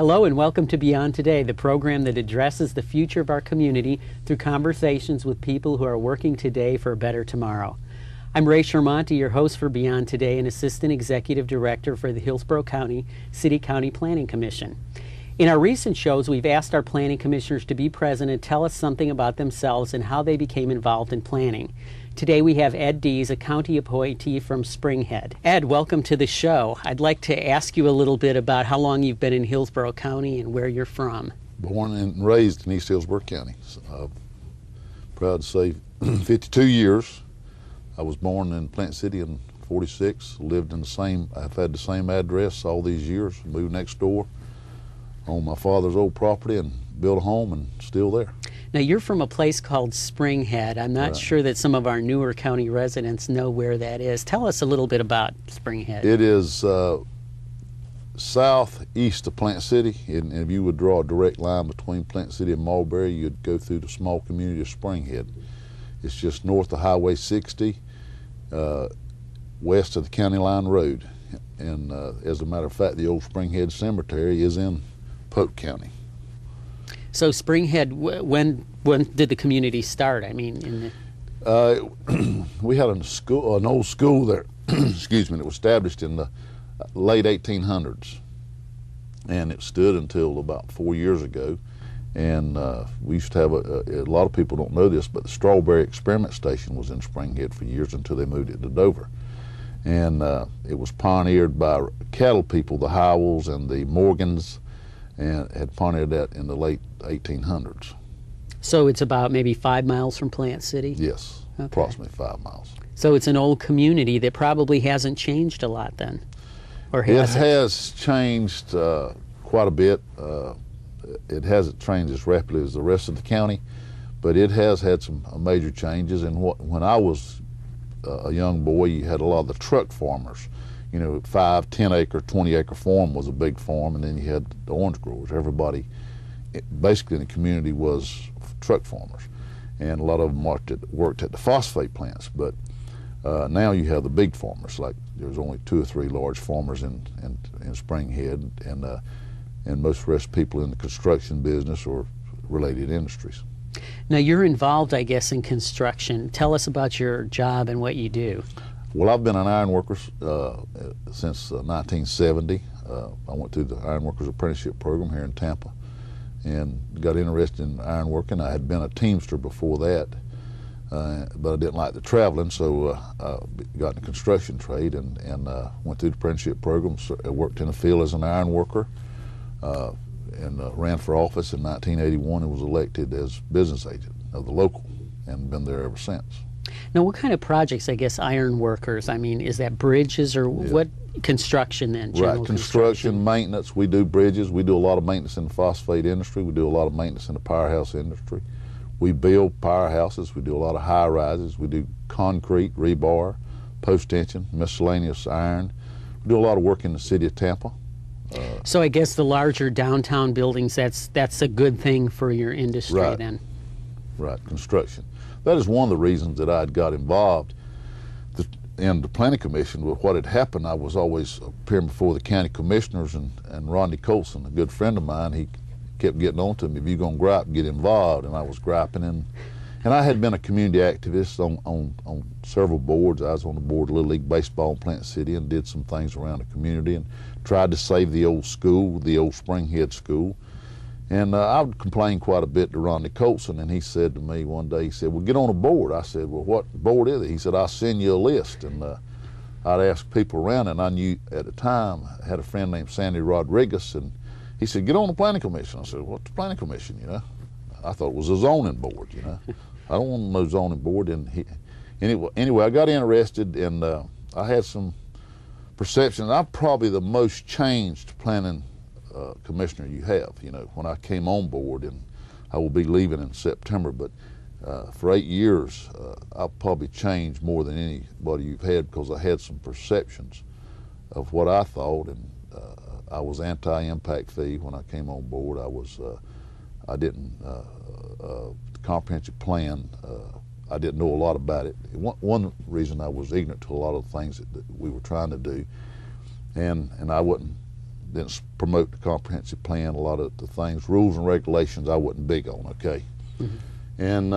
Hello and welcome to Beyond Today, the program that addresses the future of our community through conversations with people who are working today for a better tomorrow. I'm Ray Shermonte, your host for Beyond Today and Assistant Executive Director for the Hillsborough County City-County Planning Commission. In our recent shows, we've asked our planning commissioners to be present and tell us something about themselves and how they became involved in planning. Today we have Ed Dees, a county appointee from Spring Head. Ed, welcome to the show. I'd like to ask you a little bit about how long you've been in Hillsborough County and where you're from. Born and raised in East Hillsborough County. So, proud to say 52 years. I was born in Plant City in 46, lived in I've had the same address all these years, moved next door on my father's old property and built a home and still there. Now you're from a place called Spring Head. I'm not sure that some of our newer county residents know where that is. Tell us a little bit about Spring Head. It is southeast of Plant City, and if you would draw a direct line between Plant City and Mulberry, you'd go through the small community of Spring Head. It's just north of Highway 60, west of the County Line Road. And as a matter of fact, the old Spring Head Cemetery is in Polk County. So Spring Head, when did the community start? I mean, we had an old school there, excuse me, that was established in the late 1800s, and it stood until about 4 years ago. And we used to have a lot of people don't know this, but the Strawberry Experiment Station was in Spring Head for years until they moved it to Dover. And it was pioneered by cattle people, the Howells and the Morgans, and had pioneered that in the late 1800s. So it's about maybe 5 miles from Plant City? Yes, okay. Approximately 5 miles. So it's an old community that probably hasn't changed a lot then? Or has it? Has changed quite a bit. It hasn't changed as rapidly as the rest of the county, but it has had some major changes. And when I was a young boy, you had a lot of the truck farmers. You know, 5, 10 acre, 20 acre farm was a big farm, and then you had the orange growers. Everybody basically in the community was truck farmers, and a lot of them worked at the phosphate plants. But now you have the big farmers. Like there's only 2 or 3 large farmers in Spring Head, and most of the rest of people in the construction business or related industries. Now you're involved, I guess, in construction. Tell us about your job and what you do. Well, I've been an ironworker since 1970. I went through the Ironworkers Apprenticeship Program here in Tampa and got interested in ironworking. I had been a teamster before that, but I didn't like the traveling, so I got in the construction trade and went through the apprenticeship program. So I worked in the field as an ironworker and ran for office in 1981 and was elected as business agent of the local and been there ever since. Now, what kind of projects, I guess, iron workers? I mean, is that bridges or what construction then? Right, construction, maintenance. We do bridges. We do a lot of maintenance in the phosphate industry. We do a lot of maintenance in the powerhouse industry. We build powerhouses. We do a lot of high rises. We do concrete, rebar, post tension, miscellaneous iron. We do a lot of work in the city of Tampa. So I guess the larger downtown buildings, that's a good thing for your industry then. Right, construction. That is one of the reasons that I had got involved in the Planning Commission. With what had happened, I was always appearing before the county commissioners, and Rodney Colson, a good friend of mine, he kept getting on to me, if you're going to gripe, get involved. And I was griping, and I had been a community activist on several boards. I was on the board of Little League Baseball in Plant City and did some things around the community and tried to save the old school, the old Spring Head School. And I would complain quite a bit to Rodney Colson, and he said to me one day, he said, well, get on a board. I said, well, what board is it? He said, I'll send you a list. And I'd ask people around, and I knew at the time, I had a friend named Sandy Rodriguez, and he said, get on the Planning Commission. I said, what's the Planning Commission, you know? I thought it was a zoning board, you know? I don't want no zoning board. And anyway, I got interested, and I had some perceptions. I'm probably the most changed planning commissioner you have. You know, when I came on board, and I will be leaving in September, but for 8 years I've probably changed more than anybody you've had, because I had some perceptions of what I thought, and I was anti-impact fee when I came on board. I didn't comprehensive plan, I didn't know a lot about it. One reason I was ignorant to a lot of the things that we were trying to do, and I wasn't didn't promote the comprehensive plan. A lot of the things, rules and regulations, I wasn't big on. Okay, and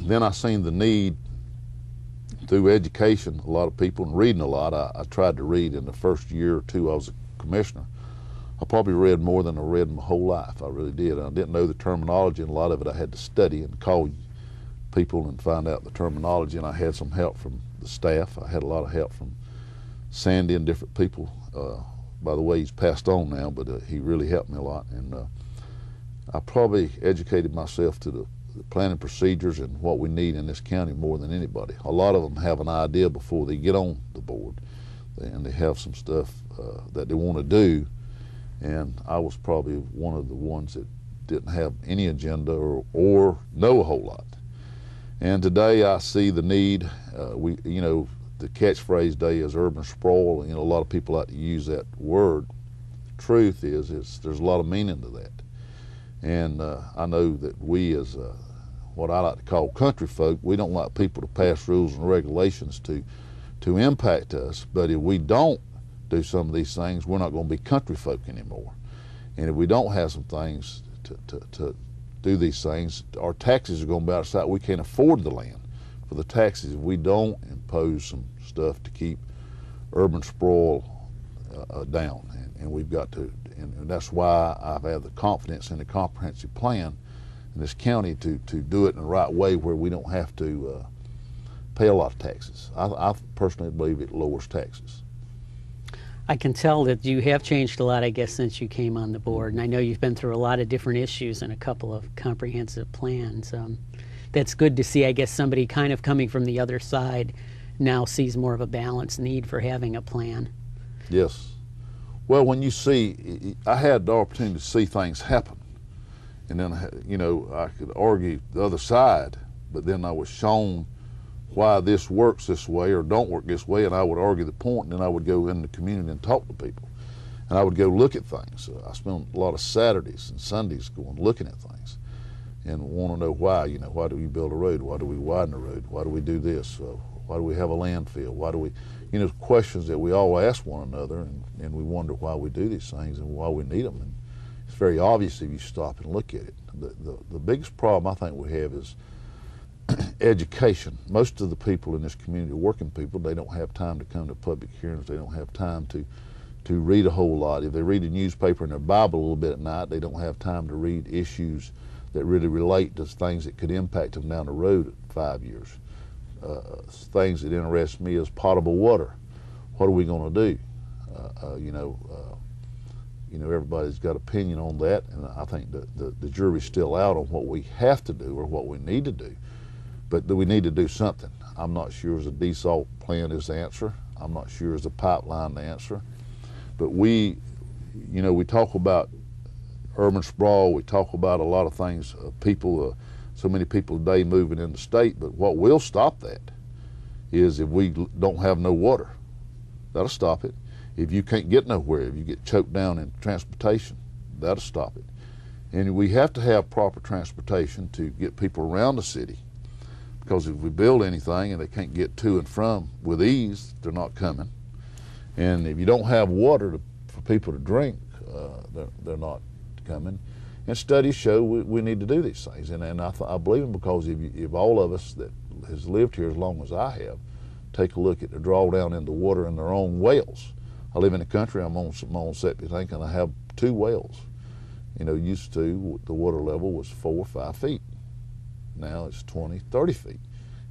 then I seen the need through education. A lot of people and reading a lot. I tried to read in the first year or two I was a commissioner. I probably read more than I read in my whole life. I really did. And I didn't know the terminology, and a lot of it I had to study and call people and find out the terminology. And I had some help from the staff. I had a lot of help from Sandy and different people. By the way, he's passed on now, but he really helped me a lot. And I probably educated myself to the planning procedures and what we need in this county more than anybody. A lot of them have an idea before they get on the board, and they have some stuff that they want to do. And I was probably one of the ones that didn't have any agenda or know a whole lot. And today I see the need. The catchphrase today is urban sprawl. A lot of people like to use that word. The truth is there's a lot of meaning to that. And I know that we as what I like to call country folk, we don't like people to pass rules and regulations to impact us. But if we don't do some of these things, we're not going to be country folk anymore. And if we don't have some things to do these things, our taxes are going to be outside. We can't afford the land for the taxes if we don't impose some stuff to keep urban sprawl down. And we've got to, and that's why I've had the confidence in the comprehensive plan in this county to do it in the right way where we don't have to pay a lot of taxes. I personally believe it lowers taxes. I can tell that you have changed a lot, I guess, since you came on the board. And I know you've been through a lot of different issues and a couple of comprehensive plans. That's good to see, I guess, somebody kind of coming from the other side now sees more of a balanced need for having a plan. Yes. Well, when you see, I had the opportunity to see things happen. And then, I could argue the other side, but then I was shown why this works this way or don't work this way, and I would argue the point, and then I would go in the community and talk to people. And I would go look at things. I spent a lot of Saturdays and Sundays going looking at things and want to know why. Why do we build a road? Why do we widen a road? Why do we do this? Why do we have a landfill? Why do we, questions that we all ask one another, and we wonder why we do these things and why we need them. And it's very obvious if you stop and look at it. The biggest problem I think we have is education. Most of the people in this community, working people, they don't have time to come to public hearings. They don't have time to read a whole lot. If they read a newspaper and their Bible a little bit at night, they don't have time to read issues that really relate to things that could impact them down the road at 5 years. Things that interest me is potable water. What are we going to do? Everybody's got opinion on that, and I think the jury's still out on what we have to do or what we need to do. But we need to do something. I'm not sure as a desalt plant is the answer. I'm not sure as a pipeline the answer. But we talk about urban sprawl. We talk about a lot of things. So many people today moving in the state. But what will stop that is if we don't have no water. That'll stop it. If you can't get nowhere, if you get choked down in transportation, that'll stop it. And we have to have proper transportation to get people around the city. Because if we build anything and they can't get to and from with ease, they're not coming. And if you don't have water for people to drink, they're not coming. And studies show we need to do these things. And I believe them because if all of us that has lived here as long as I have take a look at the drawdown into water in their own wells. I live in the country, I'm on my own septic tank, and I have 2 wells. Used to, the water level was 4 or 5 feet. Now it's 20, 30 feet.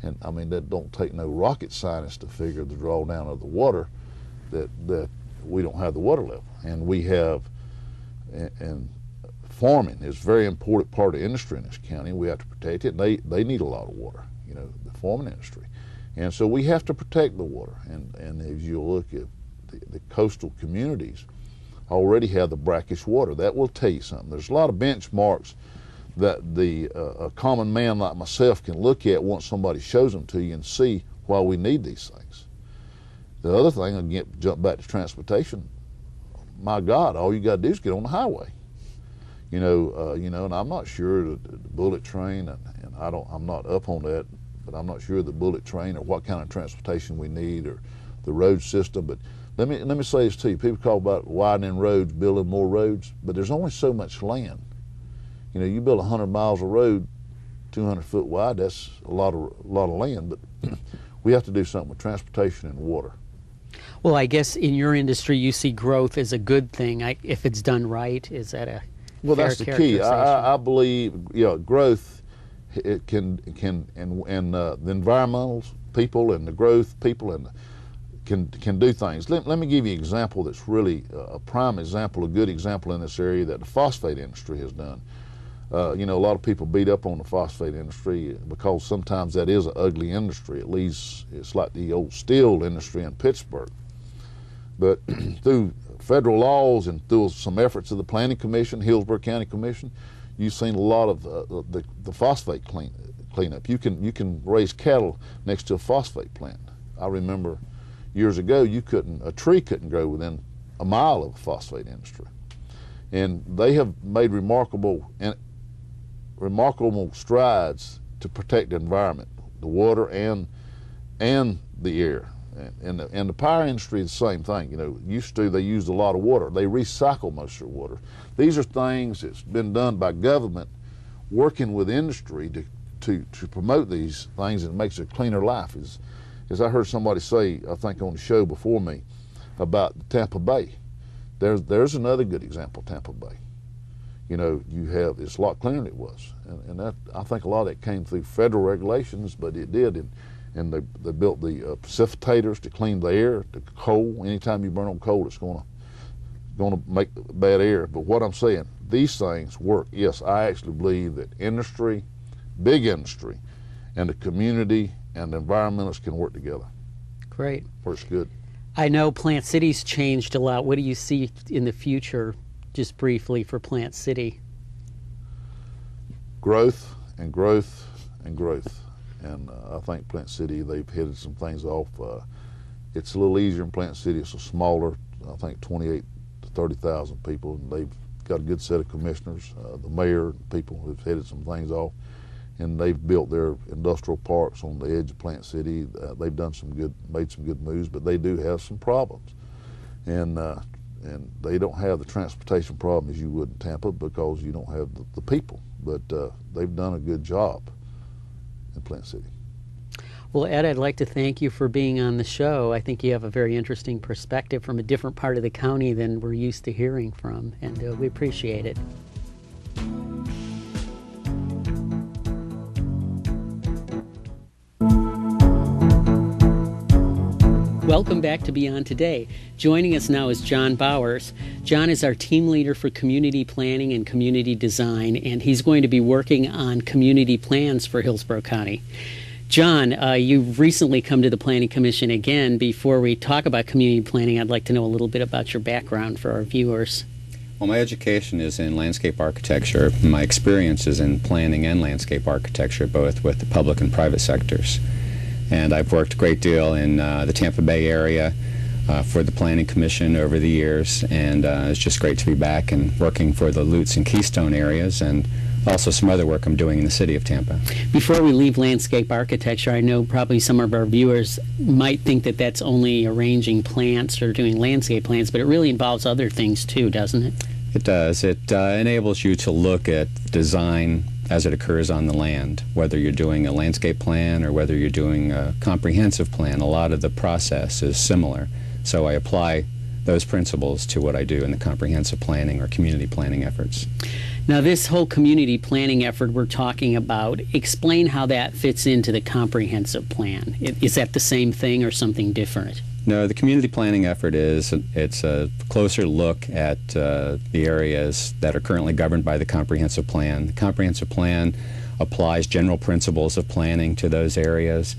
And I mean, that don't take no rocket science to figure the drawdown of the water that we don't have the water level. And we have, and farming is a very important part of industry in this county. We have to protect it. They need a lot of water, the farming industry. And so we have to protect the water. And as you look at the coastal communities, already have the brackish water. That will tell you something. There's a lot of benchmarks that a common man like myself can look at once somebody shows them to you and see why we need these things. The other thing, again, jump back to transportation. My God, all you got to do is get on the highway. And I'm not sure the bullet train, and I'm not up on that, but I'm not sure the bullet train or what kind of transportation we need or the road system. But let me say this to you. People talk about widening roads, building more roads, but there's only so much land. You know, you build 100 miles of road, 200 foot wide, that's a lot of land, but we have to do something with transportation and water. Well, I guess in your industry you see growth as a good thing. If it's done right, is that a Well, fair that's the key. characterization? I believe, you know, growth, it can and the environmental people and the growth people and can do things. Let me give you an example that's really a prime example, a good example in this area that the phosphate industry has done. You know, a lot of people beat up on the phosphate industry because sometimes that is an ugly industry. At least it's like the old steel industry in Pittsburgh. But through federal laws and through some efforts of the Planning Commission, Hillsborough County Commission, you've seen a lot of the phosphate cleanup. You can raise cattle next to a phosphate plant. I remember years ago, a tree couldn't grow within a mile of a phosphate industry. And they have made remarkable strides to protect the environment, the water and the air. And the power industry is the same thing. You know, they used a lot of water. They recycle most of their water. These are things that's been done by government working with industry to promote these things, and it makes a cleaner life. As I heard somebody say, I think on the show before me, about Tampa Bay. There's another good example, Tampa Bay. You know, it's a lot cleaner than it was. And that, I think a lot of that came through federal regulations, but it did. And they built the precipitators to clean the air, the coal. Anytime you burn on coal, it's going to make bad air. But what I'm saying, these things work. Yes, I actually believe that industry, big industry, and the community and the environmentalists can work together. Great. Works good. I know Plant City's changed a lot. What do you see in the future, just briefly, for Plant City? Growth and growth and growth. And I think Plant City, they've hit some things off. It's a little easier in Plant City. It's a smaller, I think 28 to 30,000 people, and they've got a good set of commissioners. The mayor, people have headed some things off, and they've built their industrial parks on the edge of Plant City. They've made some good moves, but they do have some problems. And they don't have the transportation problem as you would in Tampa because you don't have the people, but they've done a good job in Plant City. Well, Ed, I'd like to thank you for being on the show. I think you have a very interesting perspective from a different part of the county than we're used to hearing from, and we appreciate it. Welcome back to Beyond Today. Joining us now is John Bowers. John is our team leader for community planning and community design, and he's going to be working on community plans for Hillsborough County. John, you've recently come to the Planning Commission again. Before we talk about community planning, I'd like to know a little bit about your background for our viewers. Well, my education is in landscape architecture. My experience is in planning and landscape architecture, both with the public and private sectors. And I've worked a great deal in the Tampa Bay area for the Planning Commission over the years, and it's just great to be back and working for the Lutz and Keystone areas, and also some other work I'm doing in the city of Tampa. Before we leave landscape architecture, I know probably some of our viewers might think that that's only arranging plants or doing landscape plans, but it really involves other things too, doesn't it? It does. It enables you to look at design as it occurs on the land, whether you're doing a landscape plan or whether you're doing a comprehensive plan. A lot of the process is similar, so I apply those principles to what I do in the comprehensive planning or community planning efforts. Now, this whole community planning effort we're talking about, explain how that fits into the comprehensive plan. Is that the same thing or something different? No, the community planning effort it's a closer look at the areas that are currently governed by the comprehensive plan. The comprehensive plan applies general principles of planning to those areas,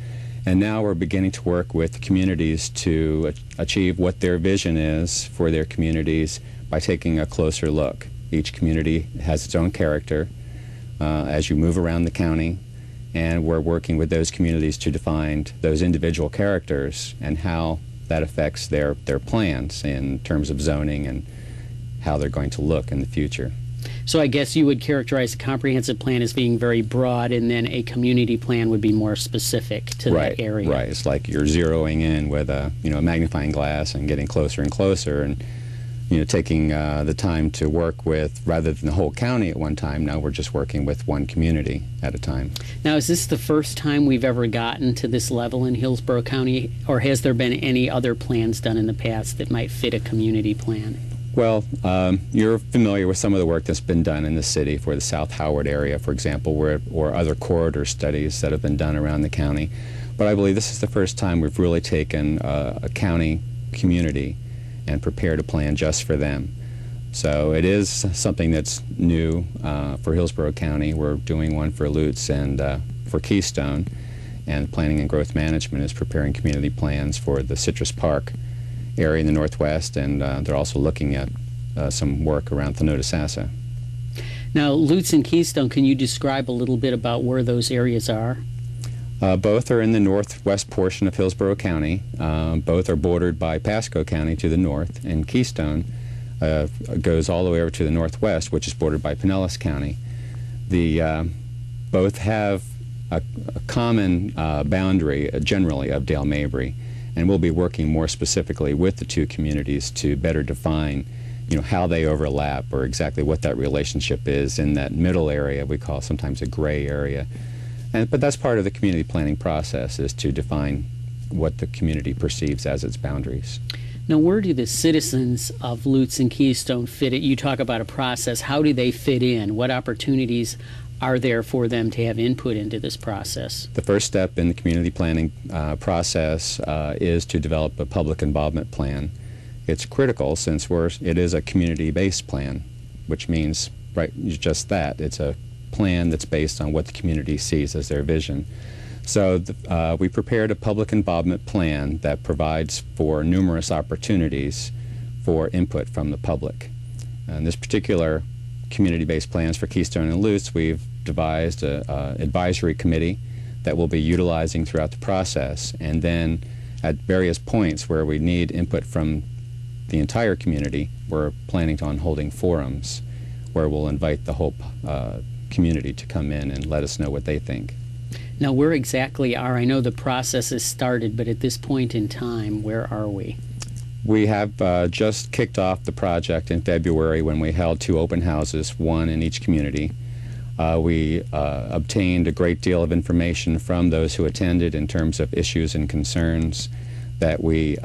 and now we're beginning to work with the communities to achieve what their vision is for their communities by taking a closer look. Each community has its own character as you move around the county, and we're working with those communities to define those individual characters and how that affects their plans in terms of zoning and how they're going to look in the future. So I guess you would characterize a comprehensive plan as being very broad, and then a community plan would be more specific to that area. Right. It's like you're zeroing in with a magnifying glass and getting closer and closer, and taking the time to work with, rather than the whole county at one time. Now we're just working with one community at a time. Now, is this the first time we've ever gotten to this level in Hillsborough County, or has there been any other plans done in the past that might fit a community plan? Well, you're familiar with some of the work that's been done in the city for the South Howard area, for example, or other corridor studies that have been done around the county. But I believe this is the first time we've really taken a county community and prepared a plan just for them. So it is something that's new for Hillsborough County. We're doing one for Lutz and for Keystone, and Planning and Growth Management is preparing community plans for the Citrus Park area in the Northwest, and they're also looking at some work around Thnodisassa. Now, Lutz and Keystone, can you describe a little bit about where those areas are? Both are in the northwest portion of Hillsborough County. Both are bordered by Pasco County to the north, and Keystone goes all the way over to the northwest, which is bordered by Pinellas County. Both have a common boundary, generally, of Dale Mabry, and we'll be working more specifically with the two communities to better define how they overlap, or exactly what that relationship is in that middle area we call sometimes a gray area. But that's part of the community planning process, is to define what the community perceives as its boundaries. Now, where do the citizens of Lutz and Keystone fit it? You talk about a process. How do they fit in? What opportunities are there for them to have input into this process? The first step in the community planning process is to develop a public involvement plan. It's critical, since it is a community-based plan, which means just that. It's a plan that's based on what the community sees as their vision. So we prepared a public involvement plan that provides for numerous opportunities for input from the public. And this particular community-based plans for Keystone and Lutz, we've devised an advisory committee that we'll be utilizing throughout the process, and then at various points where we need input from the entire community, we're planning on holding forums where we'll invite the whole community to come in and let us know what they think. Now, where exactly I know the process has started, but at this point in time, where are we? We have just kicked off the project in February, when we held 2 open houses, one in each community. We obtained a great deal of information from those who attended in terms of issues and concerns that we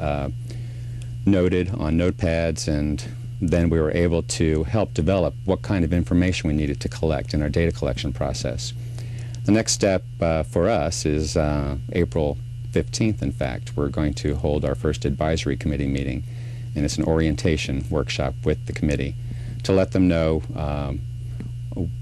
noted on notepads, and then we were able to help develop what kind of information we needed to collect in our data collection process. The next step for us is April 15th, in fact. We're going to hold our first advisory committee meeting, and it's an orientation workshop with the committee to let them know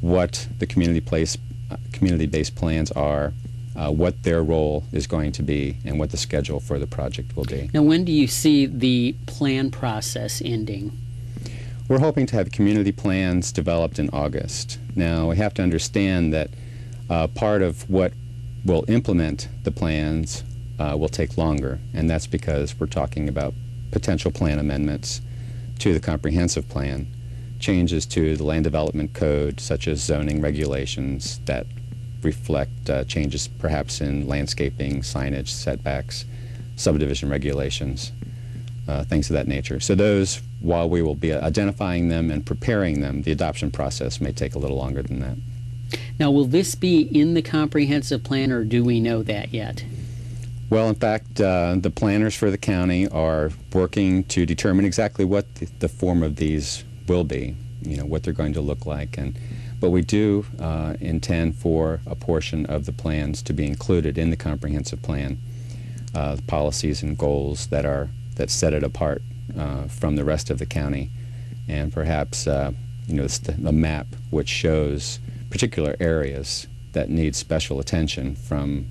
what the community-based plans are, what their role is going to be, and what the schedule for the project will be. Now, when do you see the plan process ending? We're hoping to have community plans developed in August. Now, we have to understand that part of what will implement the plans will take longer, and that's because we're talking about potential plan amendments to the comprehensive plan, changes to the land development code, such as zoning regulations that reflect changes perhaps in landscaping, signage, setbacks, subdivision regulations, things of that nature. So those, while we will be identifying them and preparing them, the adoption process may take a little longer than that. Now, will this be in the comprehensive plan, or do we know that yet? Well, in fact, the planners for the county are working to determine exactly what the form of these will be, what they're going to look like. But we do intend for a portion of the plans to be included in the comprehensive plan, policies and goals that set it apart from the rest of the county, and perhaps a map which shows particular areas that need special attention from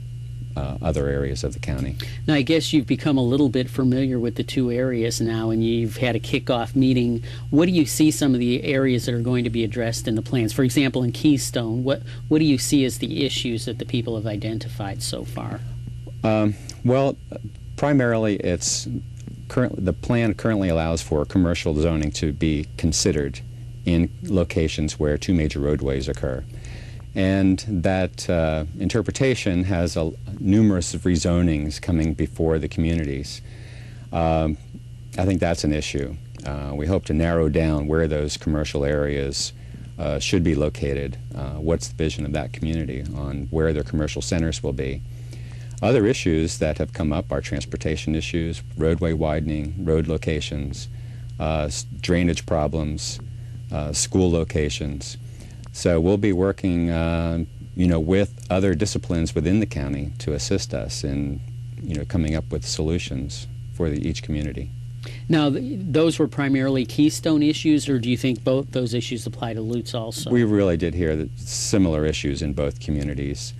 other areas of the county. Now, I guess you've become a little bit familiar with the 2 areas now, and you've had a kickoff meeting. What do you see some of the areas that are going to be addressed in the plans? For example, in Keystone, what do you see as the issues that the people have identified so far? Well, primarily the plan currently allows for commercial zoning to be considered in locations where two major roadways occur. And that interpretation has numerous rezonings coming before the communities. I think that's an issue. We hope to narrow down where those commercial areas should be located. What's the vision of that community on where their commercial centers will be? Other issues that have come up are transportation issues, roadway widening, road locations, drainage problems, school locations. So we'll be working, with other disciplines within the county to assist us in, coming up with solutions for each community. Now, those were primarily Keystone issues, or do you think both those issues apply to Lutz also? We really did hear similar issues in both communities.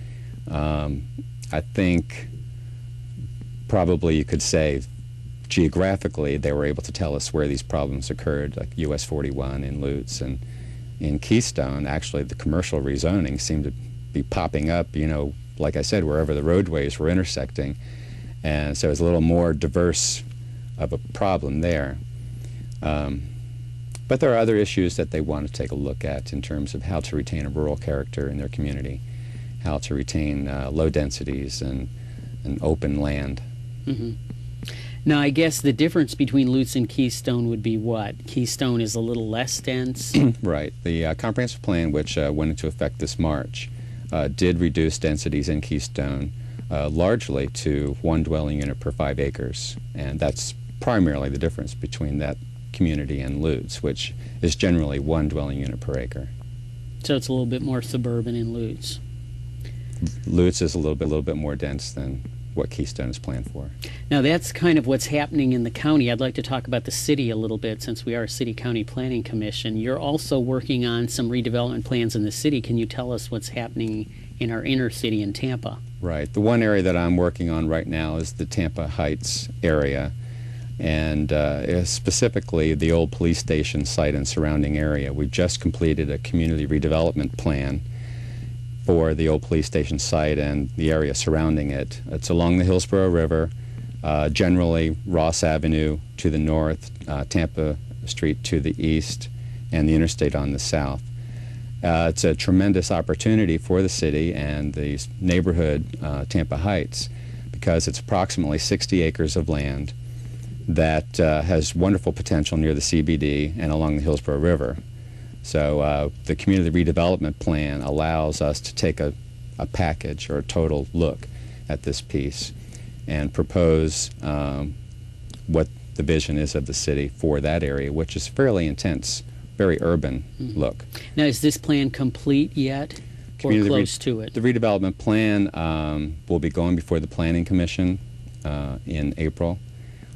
I think probably you could say geographically they were able to tell us where these problems occurred, like US 41 in Lutz, and in Keystone, actually the commercial rezoning seemed to be popping up, like I said, wherever the roadways were intersecting. And so it's a little more diverse of a problem there. But there are other issues that they want to take a look at in terms of how to retain a rural character in their community, how to retain low densities and open land. Mm-hmm. Now, I guess the difference between Lutz and Keystone would be what? Keystone is a little less dense? Right. The comprehensive plan, which went into effect this March, did reduce densities in Keystone largely to 1 dwelling unit per 5 acres. And that's primarily the difference between that community and Lutz, which is generally 1 dwelling unit per acre. So it's a little bit more suburban in Lutz. Lutz is a little bit more dense than what Keystone is planned for. Now, that's kind of what's happening in the county. I'd like to talk about the city a little bit, since we are a city-county planning commission. You're also working on some redevelopment plans in the city. Can you tell us what's happening in our inner city in Tampa? Right. The one area that I'm working on right now is the Tampa Heights area, and specifically the old police station site and surrounding area. We've just completed a community redevelopment plan for the old police station site and the area surrounding it. It's along the Hillsborough River, generally Ross Avenue to the north, Tampa Street to the east, and the interstate on the south. It's a tremendous opportunity for the city and the neighborhood, Tampa Heights, because it's approximately 60 acres of land that has wonderful potential near the CBD and along the Hillsborough River. So the community redevelopment plan allows us to take a package or a total look at this piece and propose what the vision is of the city for that area, which is fairly intense, very urban look. Now, is this plan complete yet, or close to it? The redevelopment plan will be going before the Planning Commission in April.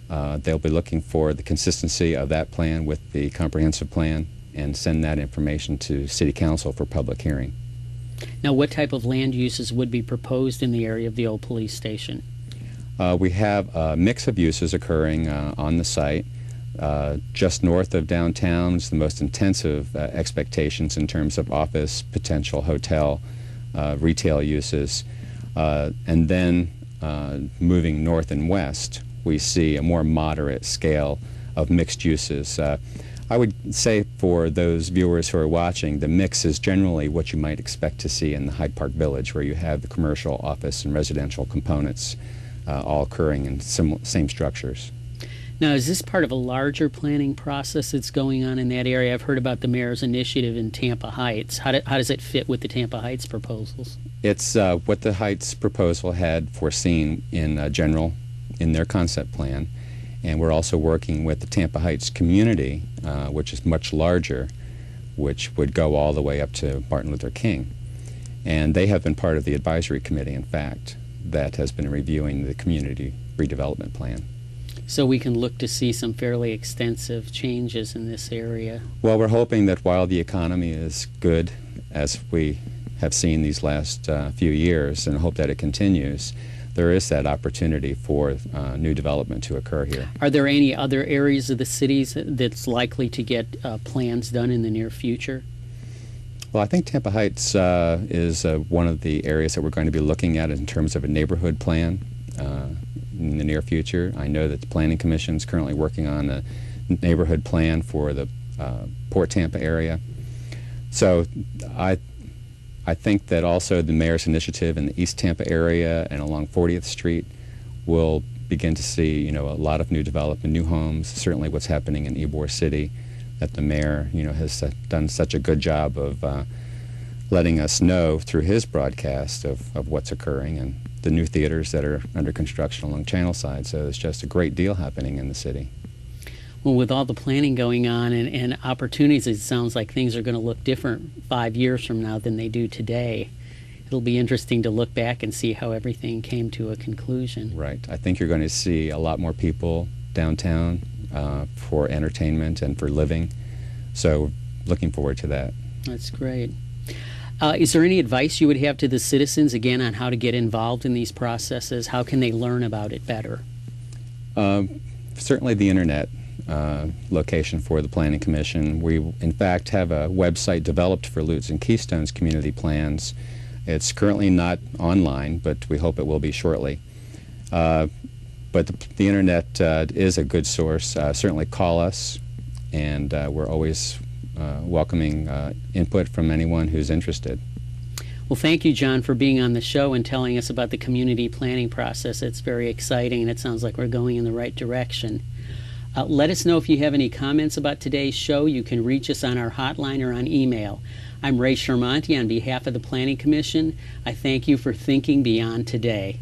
They'll be looking for the consistency of that plan with the comprehensive plan and send that information to City Council for public hearing. Now, what type of land uses would be proposed in the area of the old police station? We have a mix of uses occurring on the site. Just north of downtown is the most intensive expectations in terms of office, potential hotel, retail uses. And then moving north and west, we see a more moderate scale of mixed uses. I would say for those viewers who are watching, the mix is generally what you might expect to see in the Hyde Park Village, where you have the commercial, office, and residential components all occurring in same structures. Now, is this part of a larger planning process that's going on in that area? I've heard about the mayor's initiative in Tampa Heights. How does it fit with the Tampa Heights proposals? It's what the Heights proposal had foreseen in general in their concept plan. And we're also working with the Tampa Heights community, which is much larger, which would go all the way up to Martin Luther King. And they have been part of the advisory committee, in fact, that has been reviewing the community redevelopment plan. So we can look to see some fairly extensive changes in this area. Well, we're hoping that while the economy is good, as we have seen these last few years, and hope that it continues, there is that opportunity for new development to occur here. Are there any other areas of the cities that's likely to get plans done in the near future? Well, I think Tampa Heights is one of the areas that we're going to be looking at in terms of a neighborhood plan in the near future. I know that the Planning Commission is currently working on a neighborhood plan for the Port Tampa area. So I think that also the mayor's initiative in the East Tampa area and along 40th Street will begin to see, you know, a lot of new development, new homes. Certainly what's happening in Ybor City, that the mayor, you know, has done such a good job of letting us know through his broadcast of what's occurring, and the new theaters that are under construction along Channelside. So it's just a great deal happening in the city. Well, with all the planning going on and opportunities, it sounds like things are going to look different 5 years from now than they do today. It'll be interesting to look back and see how everything came to a conclusion. Right. I think you're going to see a lot more people downtown for entertainment and for living. So looking forward to that. That's great. Is there any advice you would have to the citizens, again, on how to get involved in these processes? How can they learn about it better? Certainly the internet location for the Planning Commission. We, in fact, have a website developed for Lutz and Keystone's community plans. It's currently not online, but we hope it will be shortly. But the internet is a good source. Certainly call us, and we're always welcoming input from anyone who's interested. Well, thank you, John, for being on the show and telling us about the community planning process. It's very exciting, and it sounds like we're going in the right direction. Let us know if you have any comments about today's show. You can reach us on our hotline or on email. I'm Ray Shermonti on behalf of the Planning Commission. I thank you for thinking beyond today.